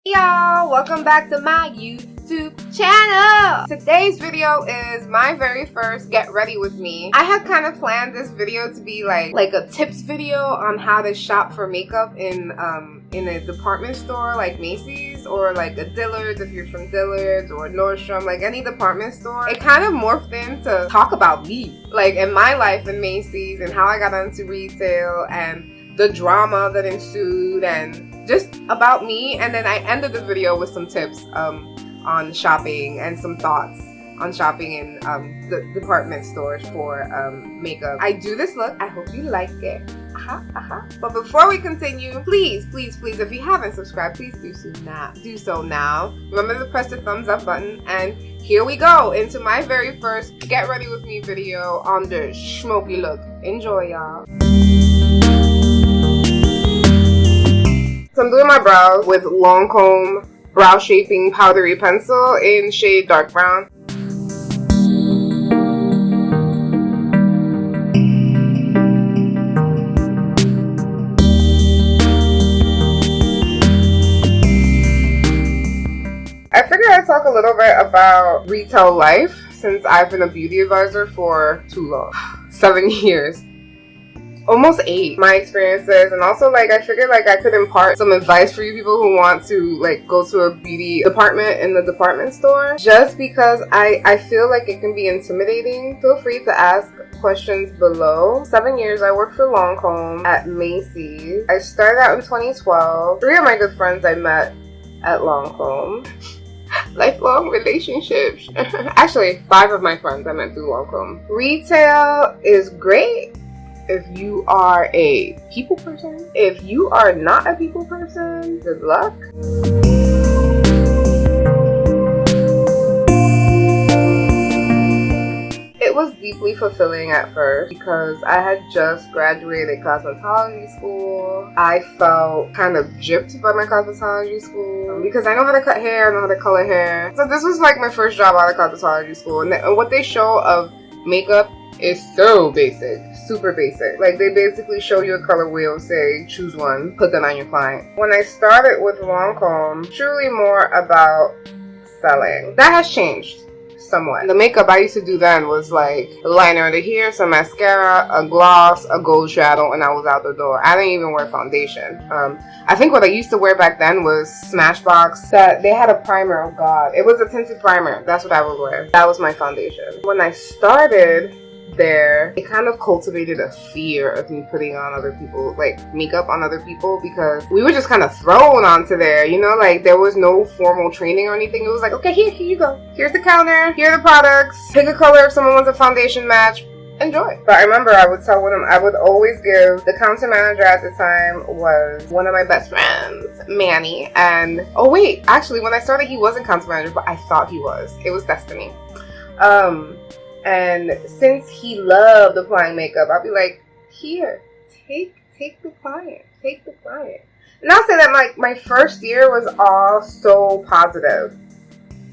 Y'all, welcome back to my YouTube channel. Today's video is my very first get ready with me. I had kind of planned this video to be like a tips video on how to shop for makeup in a department store like Macy's or like a Dillard's if you're from Dillard's, or Nordstrom, like any department store. It kind of morphed into talk about me, like in my life in Macy's and how I got into retail and the drama that ensued and just about me. And then I ended the video with some tips on shopping and some thoughts on shopping in the department stores for makeup. I do this look. I hope you like it. But before we continue, please, if you haven't subscribed, please do so now. Remember to press the thumbs up button. And here we go into my very first get ready with me video on the smoky look. Enjoy, y'all. So I'm doing my brows with Lancome brow shaping powdery pencil in shade dark brown. I figured I'd talk a little bit about retail life since I've been a beauty advisor for too long. 7 years. Almost 8. My experiences, and also I figured I could impart some advice for you people who want to go to a beauty department in the department store, just because I feel like it can be intimidating. Feel free to ask questions below. 7 years I worked for Lancome at Macy's. I started out in 2012. 3 of my good friends I met at Lancome. Lifelong relationships. Actually, 5 of my friends I met through Lancome. Retail is great if you are a people person. If you are not a people person, good luck. It was deeply fulfilling at first because I had just graduated cosmetology school. I felt kind of gypped by my cosmetology school because I know how to cut hair, I know how to color hair. So this was my first job out of cosmetology school, and what they show of makeup is so basic, super basic. They basically show you a color wheel, say choose one, put that on your client. When I started with Lancome, truly more about selling. That has changed somewhat. The makeup I used to do then was a liner under here, some mascara, a gloss, a gold shadow, and I was out the door. I didn't even wear foundation. I think what I used to wear back then was Smashbox. That they had a primer. Oh god, it was a tinted primer. That's what I would wear. That was my foundation. When I started there, it kind of cultivated a fear of me putting on other people, makeup on other people, because we were just kind of thrown onto there, there was no formal training or anything. It was okay, here you go. Here's the counter, here are the products, pick a color if someone wants a foundation match, enjoy. But I remember I would tell I would always give, the counter manager at the time was one of my best friends, Manny, and oh wait, actually when I started he wasn't counter manager, but I thought he was. It was Destiny. And since he loved applying makeup, I'd be here, take the client. And I'll say that my first year was all so positive.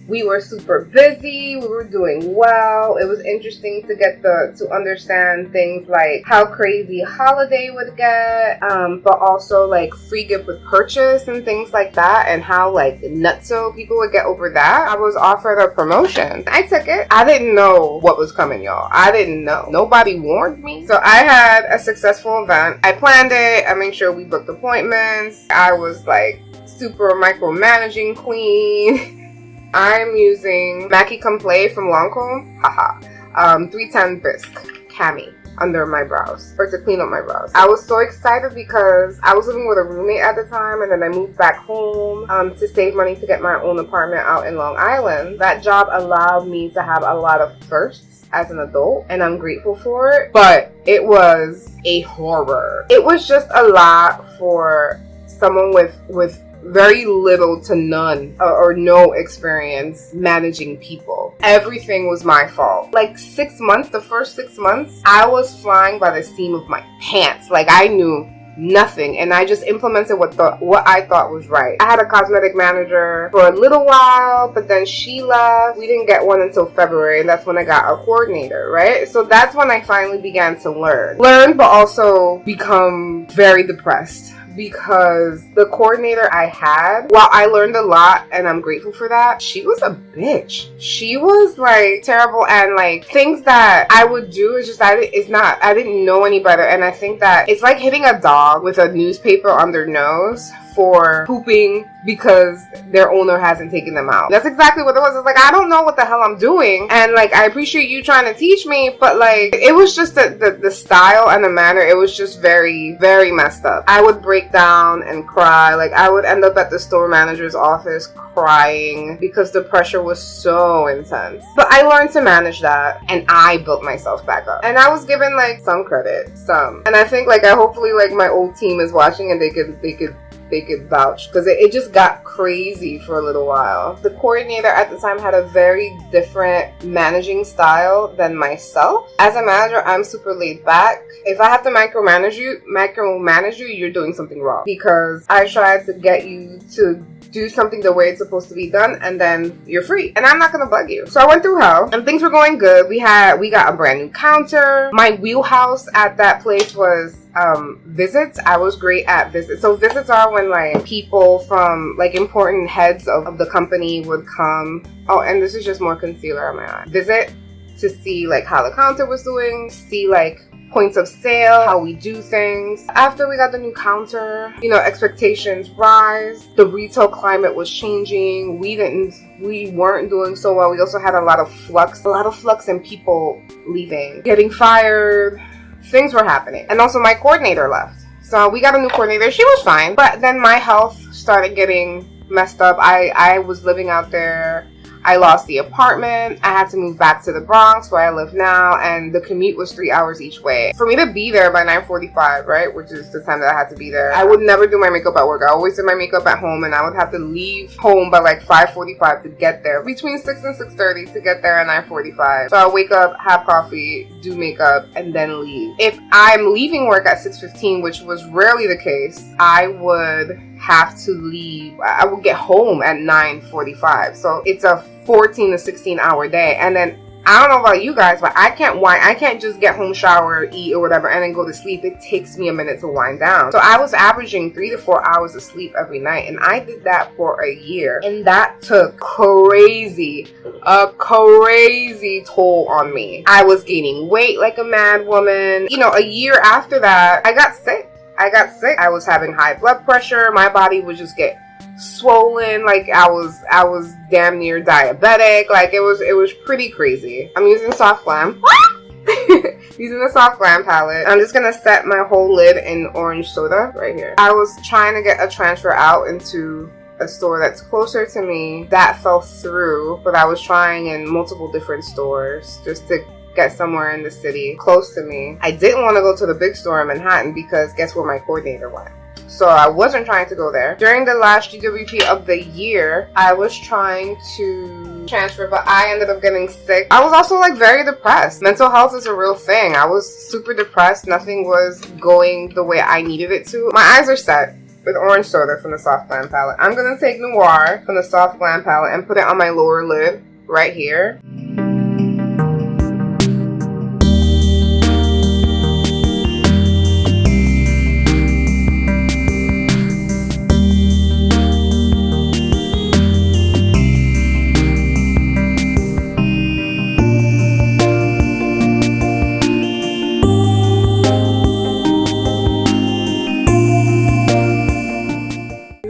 We were super busy, we were doing well. It was interesting to get to understand things like how crazy holiday would get, but also free gift with purchase and things like that, and how nutso people would get over that. I was offered a promotion. I took it. I didn't know what was coming, y'all. I didn't know. Nobody warned me. So I had a successful event. I planned it. I made sure we booked appointments. I was super micromanaging queen. I'm using Mackie Complay from Lancome, 310 Bisque Cami under my brows, or to clean up my brows. I was so excited because I was living with a roommate at the time, and then I moved back home to save money to get my own apartment out in Long Island. That job allowed me to have a lot of firsts as an adult, and I'm grateful for it, but it was a horror. It was just a lot for someone with very little to none or no experience managing people. Everything was my fault. 6 months, the first 6 months, I was flying by the seam of my pants. I knew nothing, and I just implemented what I thought was right. I had a cosmetic manager for a little while, but then she left. We didn't get one until February, and that's when I got a coordinator, right? So that's when I finally began to learn, but also become very depressed because the coordinator I had, while I learned a lot and I'm grateful for that, she was a bitch. She was like terrible, and like things that I would do is just, I didn't know any better. And I think that it's like hitting a dog with a newspaper on their nose for pooping because their owner hasn't taken them out. That's exactly what it was. It's like, I don't know what the hell I'm doing, and like, I appreciate you trying to teach me, but like, it was just the style and the manner, it was just very, very messed up. I would break down and cry. Like, I would end up at the store manager's office crying because the pressure was so intense. But I learned to manage that, and I built myself back up. And I was given like some credit, some. And I think like, I hopefully like my old team is watching and they could vouch, because it just got crazy for a little while. The coordinator at the time had a very different managing style than myself. As a manager, I'm super laid back. If I have to micromanage you, you're doing something wrong, because I try to get you to do something the way it's supposed to be done, and then you're free, and I'm not gonna bug you. So I went through hell, and things were going good. We got a brand new counter. My wheelhouse at that place was visits. I was great at visits. So visits are when like people from like important heads of the company would come. Oh, and this is just more concealer on my eye. Visit to see like how the counter was doing, see like points of sale, how we do things. After we got the new counter, you know, expectations rise. The retail climate was changing. We weren't doing so well. We also had a lot of flux and people leaving, getting fired. Things were happening. And also my coordinator left. So we got a new coordinator. She was fine. But then my health started getting messed up. I was living out there. I lost the apartment. I had to move back to the Bronx where I live now, and the commute was 3 hours each way. For me to be there by 9:45, right, which is the time that I had to be there, I would never do my makeup at work. I always did my makeup at home, and I would have to leave home by like 5:45 to get there. Between 6 and 6:30 to get there at 9:45. So I'll wake up, have coffee, do makeup, and then leave. If I'm leaving work at 6:15, which was rarely the case, I would have to leave. I would get home at 9:45. So it's a 14 to 16 hour day. And then I don't know about you guys, but I can't just get home, shower, eat or whatever, and then go to sleep. It takes me a minute to wind down. So I was averaging 3 to 4 hours of sleep every night, and I did that for a year, and that took a crazy toll on me. I was gaining weight like a mad woman. You know, a year after that, I got sick. I was having high blood pressure. My body would just get swollen. Like I was damn near diabetic. Like it was pretty crazy. I'm using Soft Glam. Using the Soft Glam palette. I'm just gonna set my whole lid in orange soda right here. I was trying to get a transfer out into a store that's closer to me. That fell through, but I was trying in multiple different stores just to get somewhere in the city close to me. I didn't want to go to the big store in Manhattan because guess where my coordinator went? So I wasn't trying to go there. During the last GWP of the year, I was trying to transfer, but I ended up getting sick. I was also like very depressed. Mental health is a real thing. I was super depressed. Nothing was going the way I needed it to. My eyes are set with orange soda from the Soft Glam palette. I'm gonna take Noir from the Soft Glam palette and put it on my lower lid right here.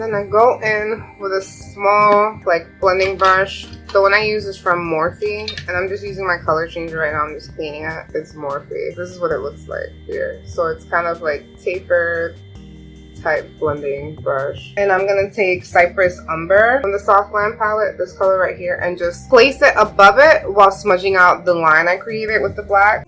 I go in with a small like blending brush. The one I use is from Morphe, and I'm just using my color changer right now. I'm just cleaning it. It's Morphe. This is what it looks like here. So it's kind of like tapered type blending brush. And I'm gonna take Cypress Umber from the Soft Glam palette, this color right here, and just place it above it while smudging out the line I created with the black.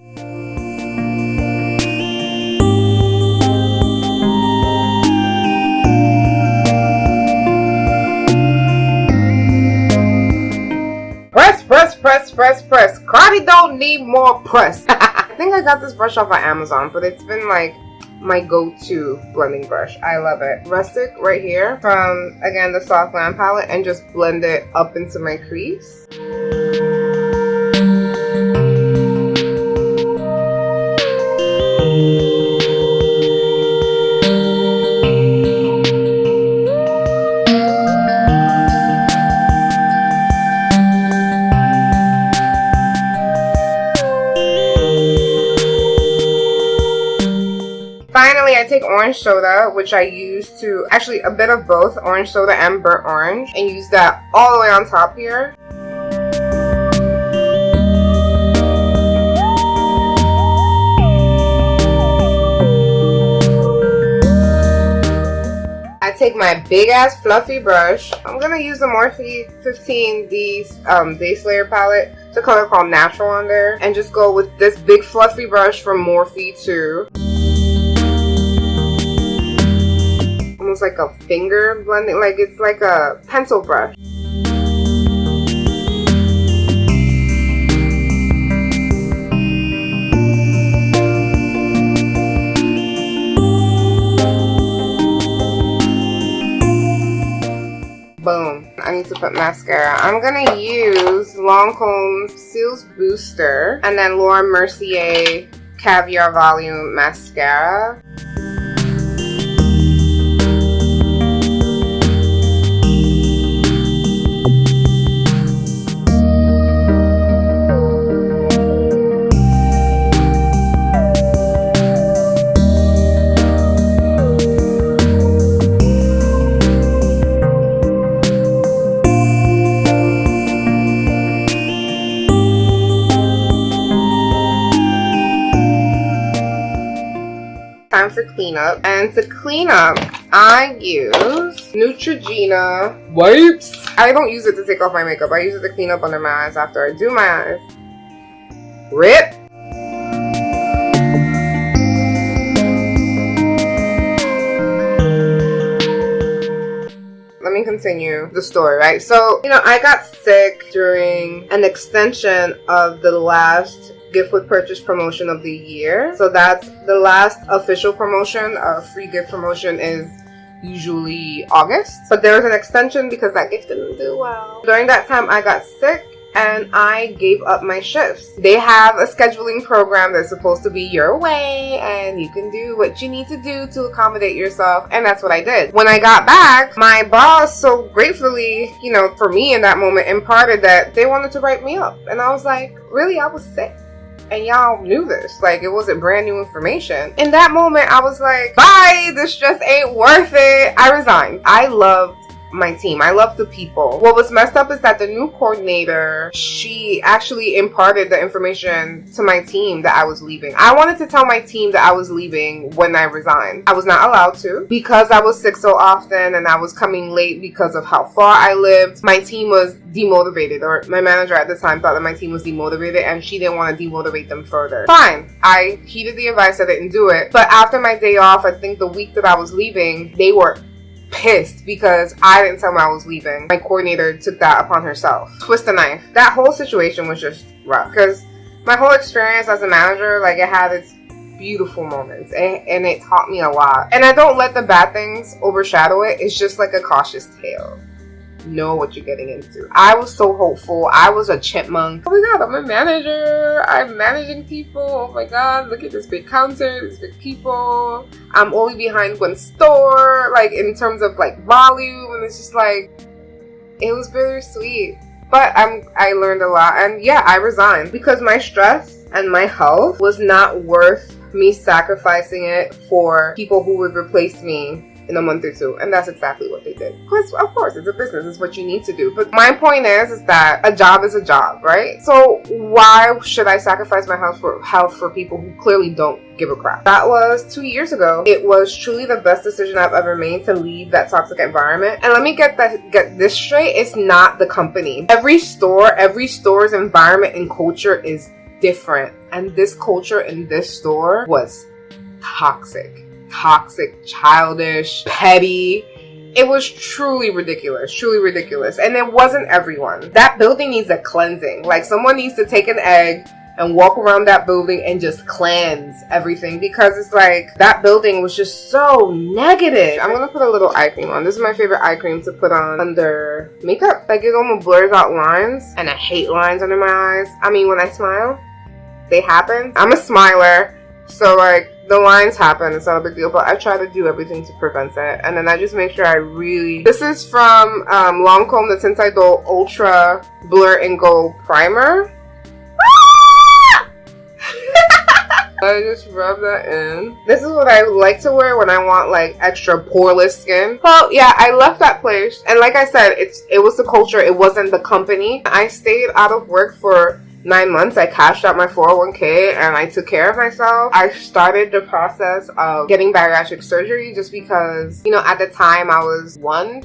Press. Cardi don't need more press. I think I got this brush off of Amazon, but it's been like my go-to blending brush. I love it. Rustic right here from, again, the Soft Glam palette, and just blend it up into my crease. take orange soda, which I use to, actually a bit of both, orange soda and burnt orange, and use that all the way on top here. I take my big ass fluffy brush. I'm gonna use the Morphe 15D Day Slayer palette. It's a color called Natural on there, and just go with this big fluffy brush from Morphe too. Almost like a finger blending, like it's like a pencil brush. Boom. I need to put mascara. I'm gonna use Lancome's Cils Booster and then Laura Mercier Caviar Volume Mascara. Time for cleanup, and to clean up I use Neutrogena wipes. I don't use it to take off my makeup. I use it to clean up under my eyes after I do my eyes. Rip. Let me continue the story, right? So, I got sick during an extension of the last gift with purchase promotion of the year. So that's the last official promotion. A free gift promotion is usually August, but there was an extension because that gift didn't do well. During that time I got sick and I gave up my shifts. They have a scheduling program that's supposed to be your way and you can do what you need to do to accommodate yourself, and that's what I did. When I got back, my boss so gratefully, for me in that moment, imparted that they wanted to write me up, and I was like, really? I was sick and y'all knew this. Like, it wasn't brand new information. In that moment I was like, bye, this just ain't worth it. I resigned. I loved my team. I love the people. What was messed up is that the new coordinator, she actually imparted the information to my team that I was leaving. I wanted to tell my team that I was leaving when I resigned. I was not allowed to because I was sick so often and I was coming late because of how far I lived. My team was demotivated, or my manager at the time thought that my team was demotivated and she didn't want to demotivate them further. Fine. I heeded the advice. I didn't do it. But after my day off, I think the week that I was leaving, they were pissed because I didn't tell them I was leaving. My coordinator took that upon herself. Twist the knife. That whole situation was just rough because my whole experience as a manager, like, it had its beautiful moments and it taught me a lot. And I don't let the bad things overshadow it. It's just like a cautious tale. Know what you're getting into. I was so hopeful. I was a chipmunk. Oh my god, I'm a manager. I'm managing people. Oh my god, look at this big counter, these big people. I'm only behind one store, like, in terms of like volume, and it's just like, it was bittersweet. But I learned a lot, and yeah, I resigned because my stress and my health was not worth me sacrificing it for people who would replace me in a month or two, and that's exactly what they did. Because of course, it's a business, it's what you need to do. But my point is that a job is a job, right? So why should I sacrifice my health for people who clearly don't give a crap? That was 2 years ago. It was truly the best decision I've ever made to leave that toxic environment. And let me get this straight. It's not the company. Every store's environment and culture is different, and this culture in this store was toxic, childish, petty. It was truly ridiculous. And it wasn't everyone. That building needs a cleansing. Like, someone needs to take an egg and walk around that building and just cleanse everything, because it's like, that building was just so negative. I'm gonna put a little eye cream on. This is my favorite eye cream to put on under makeup. Like, it almost blurs out lines, and I hate lines under my eyes. I mean, when I smile, they happen. I'm a smiler, so like, the lines happen, it's not a big deal, but I try to do everything to prevent it. And then I just make sure this is from Lancome, the Tint Idol Ultra Blur and Go Primer. I just rub that in. This is what I like to wear when I want like extra poreless skin. Well, yeah, I left that place, and like I said, it was the culture, it wasn't the company. I stayed out of work for 9 months. I cashed out my 401k and I took care of myself. I started the process of getting bariatric surgery just because, you know, at the time I was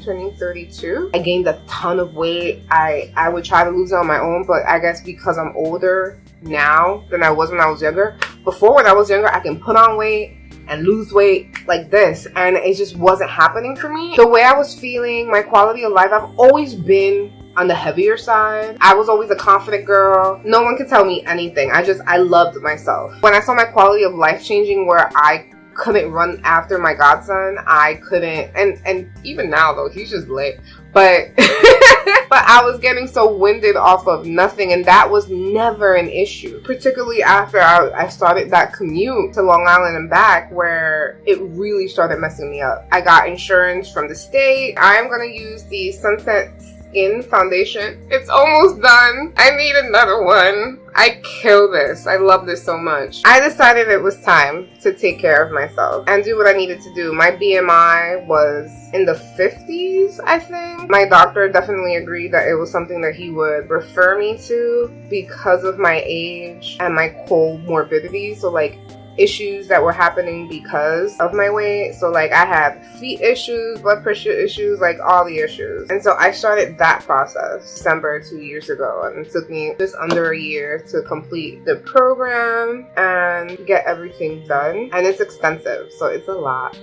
turning 32. I gained a ton of weight. I would try to lose it on my own, but I guess because I'm older now than I was when I was younger. Before, when I was younger, I can put on weight and lose weight like this, and it just wasn't happening for me. The way I was feeling, my quality of life, I've always been on the heavier side. I was always a confident girl. No one could tell me anything. I loved myself. When I saw my quality of life changing, where I couldn't run after my godson, I couldn't, and even now though, he's just lit, but but I was getting so winded off of nothing, and that was never an issue, particularly after I started that commute to Long Island and back, where it really started messing me up. I got insurance from the state. I am going to use the Sunset Skin foundation. It's almost done. I need another one. I kill this. I love this so much. I decided it was time to take care of myself and do what I needed to do. My BMI was in the 50s, I think. My doctor definitely agreed that it was something that he would refer me to because of my age and my comorbidity. So like issues that were happening because of my weight. So like I had feet issues, blood pressure issues, like all the issues. And so I started that process December 2 years ago, and it took me just under a year to complete the program and get everything done. And it's extensive, so it's a lot.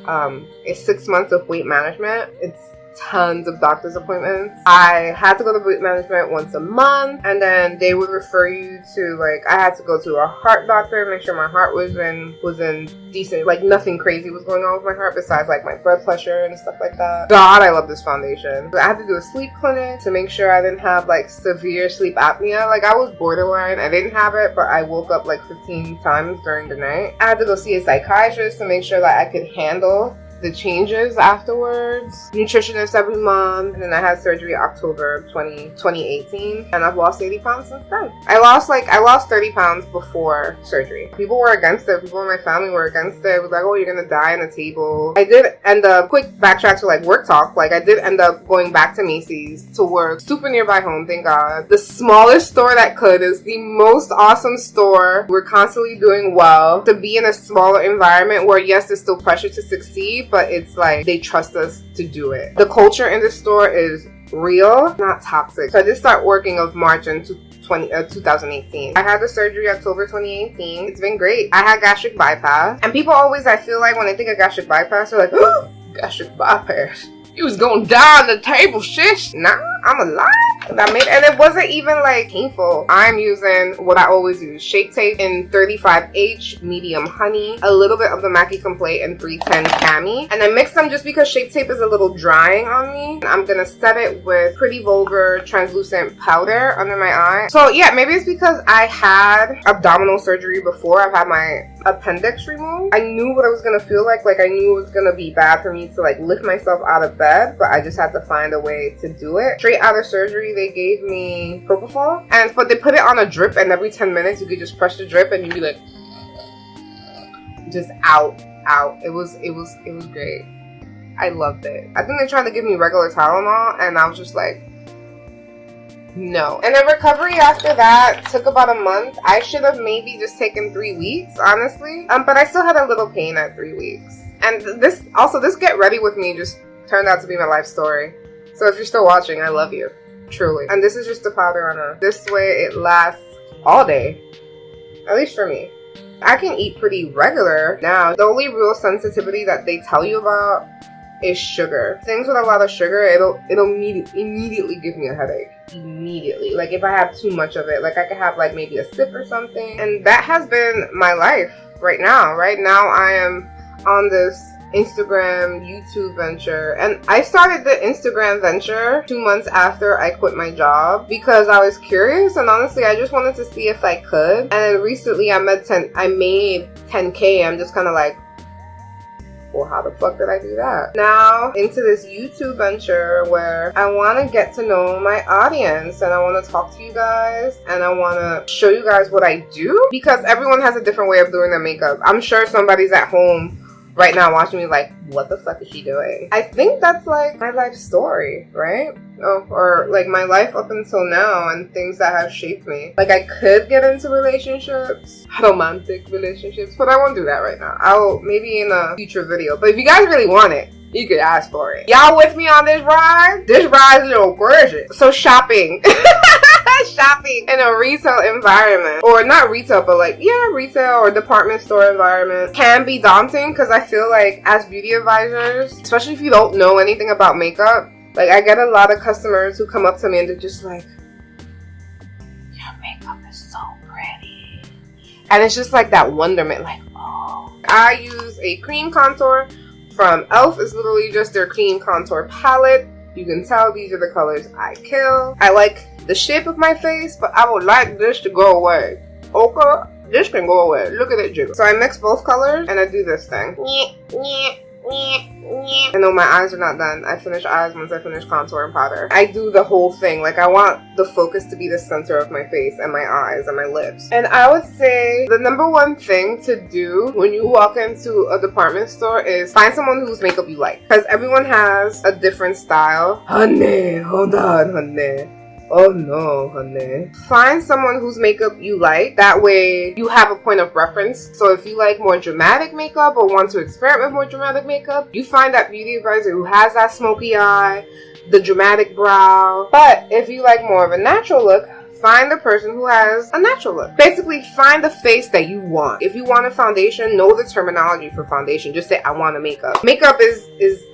It's 6 months of weight management. It's tons of doctor's appointments. I had to go to weight management once a month, and then they would refer you to, like, I had to go to a heart doctor, make sure my heart was in decent, like nothing crazy was going on with my heart besides like my blood pressure and stuff like that. God, I love this foundation. I had to do a sleep clinic to make sure I didn't have like severe sleep apnea. Like I was borderline. I didn't have it, but I woke up like 15 times during the night. I had to go see a psychiatrist to make sure that I could handle the changes afterwards. Nutritionist every month, and then I had surgery October 2018, and I've lost 80 pounds since then. I lost 30 pounds before surgery. People were against it. People in my family were against it. It was like, oh, you're gonna die on a table. I did end up, quick backtrack to like work talk, like I did end up going back to Macy's to work super nearby home, thank God. The smallest store that could. Is the most awesome store. We're constantly doing well. To be in a smaller environment where yes, there's still pressure to succeed, but it's like they trust us to do it. The culture in the store is real, not toxic. So I did start working of March into 2018. I had the surgery October 2018. It's been great. I had gastric bypass, and people always, I feel like when they think of gastric bypass, they're like, oh, gastric bypass. You was gonna die on the table, sis. Nah, I'm alive. And it wasn't even like painful. I'm using what I always use, Shape Tape in 35H, medium honey, a little bit of the Mackie Complaint and 310 cami. And I mix them just because Shape Tape is a little drying on me. I'm gonna set it with Pretty Vulgar translucent powder under my eye. So yeah, maybe it's because I had abdominal surgery before. I've had my appendix removed. I knew what I was gonna feel like I knew it was gonna be bad for me to like lift myself out of bed, but I just had to find a way to do it. Straight out of surgery, they gave me propofol, but they put it on a drip, and every 10 minutes you could just press the drip and you'd be like just out. It was great. I loved it. I think they tried to give me regular Tylenol, and I was just like, no. And then recovery after that took about a month. I should have maybe just taken 3 weeks, honestly. But I still had a little pain at 3 weeks. And this Get Ready With Me just turned out to be my life story. So if you're still watching, I love you. Truly. And this is just the powder on a... This way it lasts all day. At least for me. I can eat pretty regular now. The only real sensitivity that they tell you about is sugar. Things with a lot of sugar, it'll immediately give me a headache. Immediately. Like if I have too much of it, like I could have like maybe a sip or something. And that has been my life right now. Right now I am on this Instagram, YouTube venture. And I started the Instagram venture 2 months after I quit my job because I was curious, and honestly I just wanted to see if I could. And then recently I made 10K. I'm just kind of like, well, how the fuck did I do that? Now into this YouTube venture where I want to get to know my audience and I want to talk to you guys and I want to show you guys what I do, because everyone has a different way of doing their makeup. I'm sure somebody's at home right now watching me like, what the fuck is she doing? I think that's like my life story, right? Or like my life up until now and things that have shaped me. Like I could get into relationships, romantic relationships, but I won't do that right now. I'll maybe in a future video. But if you guys really want it, you could ask for it. Y'all with me on this ride? This ride's a little crazy. So shopping. Shopping in a retail environment, or not retail, but like, yeah, retail or department store environment can be daunting, because I feel like as beauty advisors, especially if you don't know anything about makeup, like I get a lot of customers who come up to me and they're just like, your makeup is so pretty. And it's just like that wonderment, like, oh. I use a cream contour from e.l.f. It's literally just their cream contour palette. You can tell these are the colors I kill. I like the shape of my face, but I would like this to go away. Okay, this can go away. Look at it jiggle. So I mix both colors and I do this thing. I know my eyes are not done. I finish eyes once I finish contour and powder. I do the whole thing. Like I want the focus to be the center of my face and my eyes and my lips. And I would say the number one thing to do when you walk into a department store is find someone whose makeup you like. Because everyone has a different style. Honey, hold on, honey. Oh no, honey. Find someone whose makeup you like. That way you have a point of reference. So if you like more dramatic makeup or want to experiment with more dramatic makeup, you find that beauty advisor who has that smoky eye, the dramatic brow. But if you like more of a natural look, find the person who has a natural look. Basically, find the face that you want. If you want a foundation, know the terminology for foundation. Just say, I want a makeup. Makeup is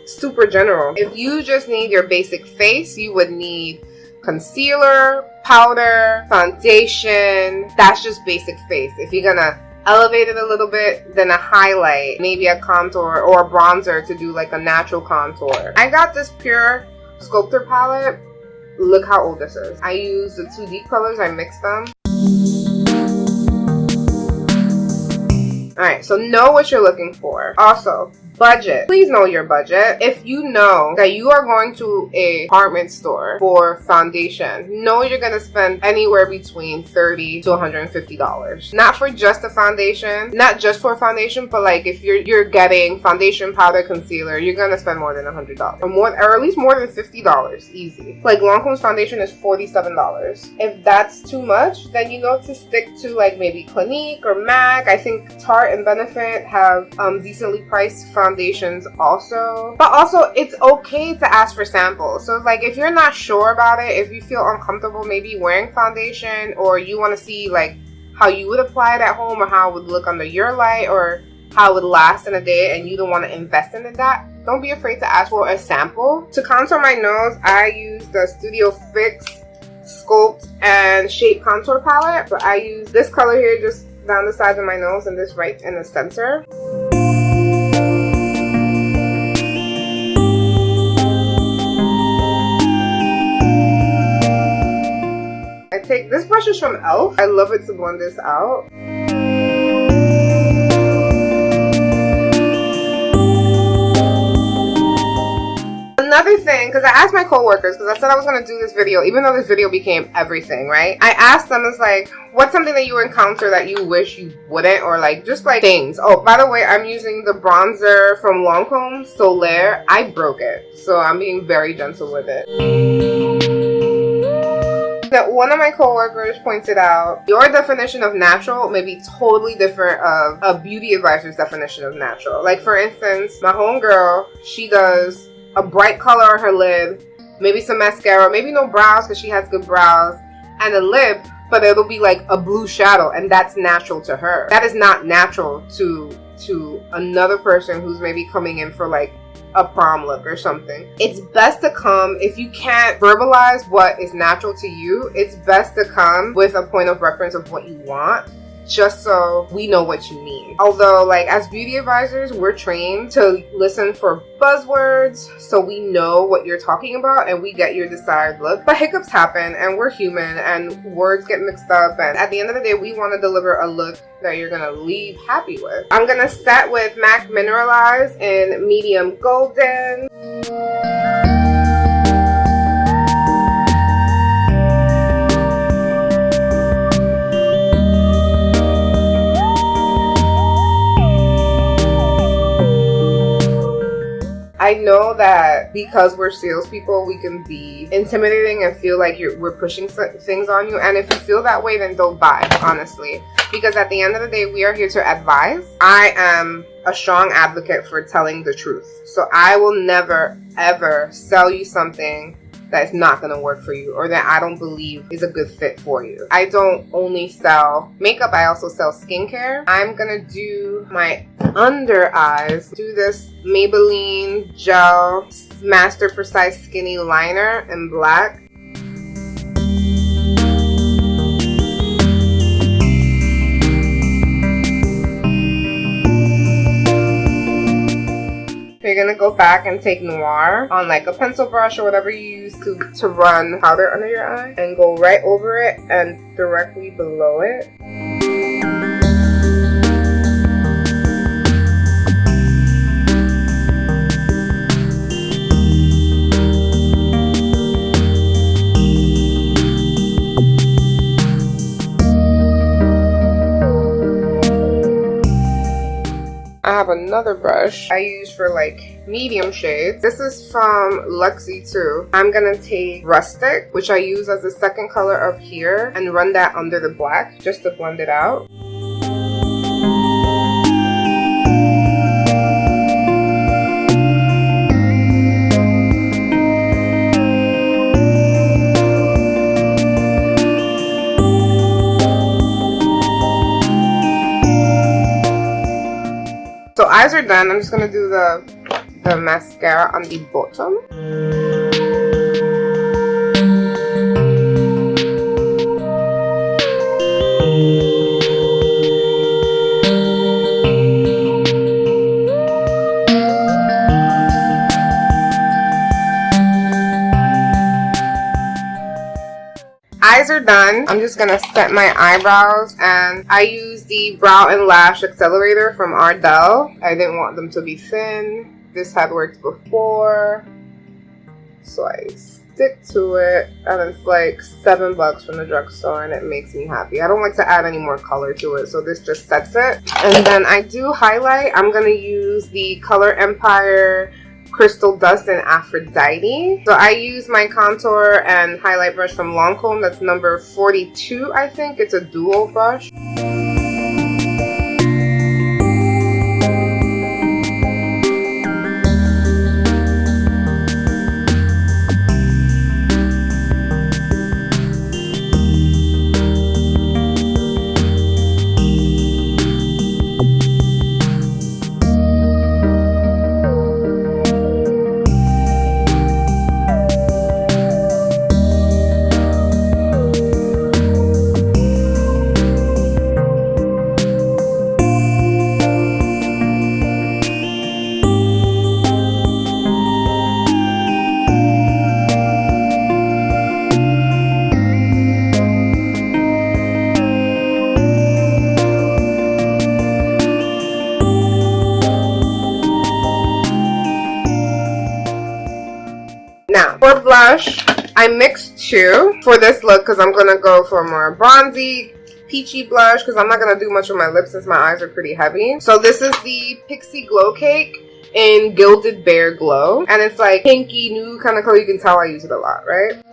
super general. If you just need your basic face, you would need concealer, powder, foundation. That's just basic face. If you're gonna elevate it a little bit, then a highlight, maybe a contour or a bronzer to do like a natural contour. I got this Pure Sculptor palette. Look how old this is. I use the two deep colors, I mixed them. Alright, so know what you're looking for. Also, budget. Please know your budget. If you know that you are going to a department store for foundation, know you're going to spend anywhere between $30 to $150. Not for just a foundation, not just for foundation, but like if you're getting foundation, powder, concealer, you're going to spend more than $100. Or at least more than $50, easy. Like Lancome's foundation is $47. If that's too much, then you know to stick to like maybe Clinique or MAC. I think Tarte and Benefit have decently priced foundations also. But also, it's okay to ask for samples. So like if you're not sure about it, if you feel uncomfortable maybe wearing foundation, or you want to see like how you would apply it at home or how it would look under your light or how it would last in a day and you don't want to invest in that, don't be afraid to ask for a sample. To contour my nose, I use the Studio Fix Sculpt and Shape Contour Palette. But I use this color here just down the sides of my nose and this right in the center. I take, this brush is from e.l.f. I love it to blend this out. Another thing, because I asked my coworkers, because I said I was going to do this video, even though this video became everything, right? I asked them, it's like, what's something that you encounter that you wish you wouldn't, or like, just like things. Oh, by the way, I'm using the bronzer from Lancome, Solaire. I broke it, so I'm being very gentle with it. That one of my coworkers pointed out, your definition of natural may be totally different of a beauty advisor's definition of natural. Like for instance, my homegirl, she does a bright color on her lid, maybe some mascara, maybe no brows because she has good brows, and a lip, but it'll be like a blue shadow, and that's natural to her. That is not natural to another person who's maybe coming in for like a prom look or something. It's best to come, if you can't verbalize what is natural to you, it's best to come with a point of reference of what you want. just so we know what you mean. Although, like, as beauty advisors, we're trained to listen for buzzwords so we know what you're talking about and we get your desired look. But hiccups happen and we're human and words get mixed up, and at the end of the day, we want to deliver a look that you're gonna leave happy with. I'm gonna set with MAC Mineralize in medium golden. I know that because we're salespeople, we can be intimidating and feel like we're pushing things on you. And if you feel that way, then don't buy, honestly. Because at the end of the day, we are here to advise. I am a strong advocate for telling the truth. So I will never, ever sell you something that is not going to work for you or that I don't believe is a good fit for you. I don't only sell makeup, I also sell skincare. I'm going to do my under eyes. Do this Maybelline Gel Master Precise Skinny Liner in black. You're gonna go back and take Noir on like a pencil brush or whatever you use to run powder under your eye and go right over it and directly below it. I have another brush I use for like medium shades. This is from Luxie too. I'm gonna take Rustic, which I use as the second color up here, and run that under the black just to blend it out. So eyes are done. I'm just gonna do the mascara on the bottom. Eyes are done. I'm just gonna set my eyebrows, and I use the Brow and Lash Accelerator from Ardell. I didn't want them to be thin. This had worked before, so I stick to it, and it's like $7 from the drugstore, and it makes me happy. I don't like to add any more color to it, so this just sets it. And then I do highlight. I'm gonna use the Color Empire Crystal Dust and Aphrodite. So I use my contour and highlight brush from Lancome. That's number 42, I think. It's a dual brush. Now, for blush, I mixed two for this look because I'm going to go for a more bronzy, peachy blush because I'm not going to do much with my lips since my eyes are pretty heavy. So this is the Pixie Glow Cake in Gilded Bear Glow. And it's like pinky nude kind of color. You can tell I use it a lot, right?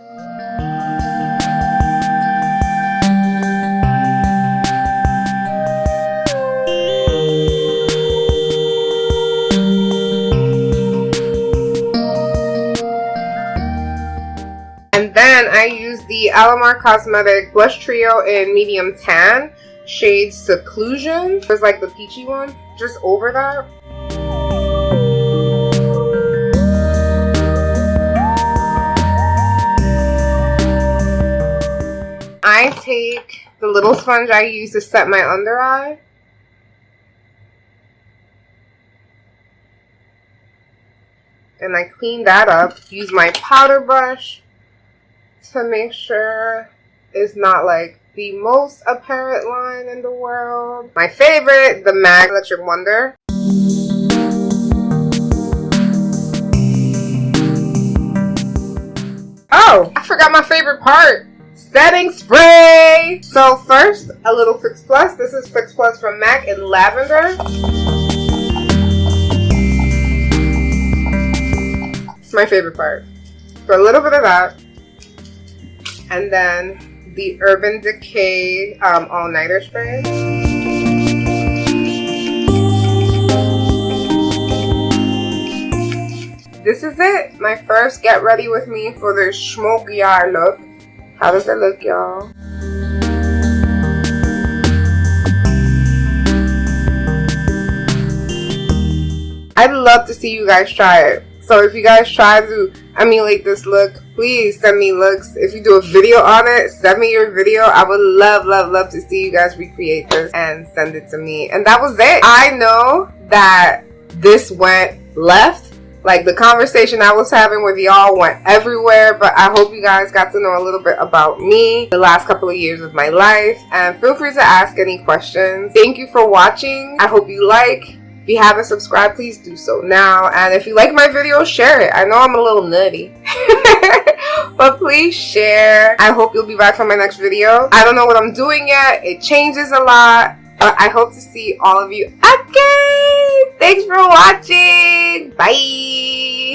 And then I use the Alamar Cosmetic Blush Trio in Medium Tan, shade Seclusion. It's like the peachy one, just over that. I take the little sponge I use to set my under eye. And I clean that up. Use my powder brush to make sure it's not like the most apparent line in the world. My favorite, the MAC Electric Wonder. Oh, I forgot my favorite part. Setting spray. So first, a little Fix Plus. This is Fix Plus from MAC in lavender. It's my favorite part. So a little bit of that. And then the Urban Decay All-Nighter Spray. This is it. My first get ready with me for the smoky eye look. How does it look, y'all? I'd love to see you guys try it. So if you guys try to emulate this look, please send me looks. If you do a video on it, send me your video. I would love, love, love to see you guys recreate this and send it to me. And that was it. I know that this went left. Like, the conversation I was having with y'all went everywhere, but I hope you guys got to know a little bit about me, the last couple of years of my life, and feel free to ask any questions. Thank you for watching. I hope you like. If you haven't subscribed, please do so now. And if you like my video, share it. I know I'm a little nutty, but please share. I hope you'll be back for my next video. I don't know what I'm doing yet. It changes a lot. But I hope to see all of you again. Thanks for watching. Bye.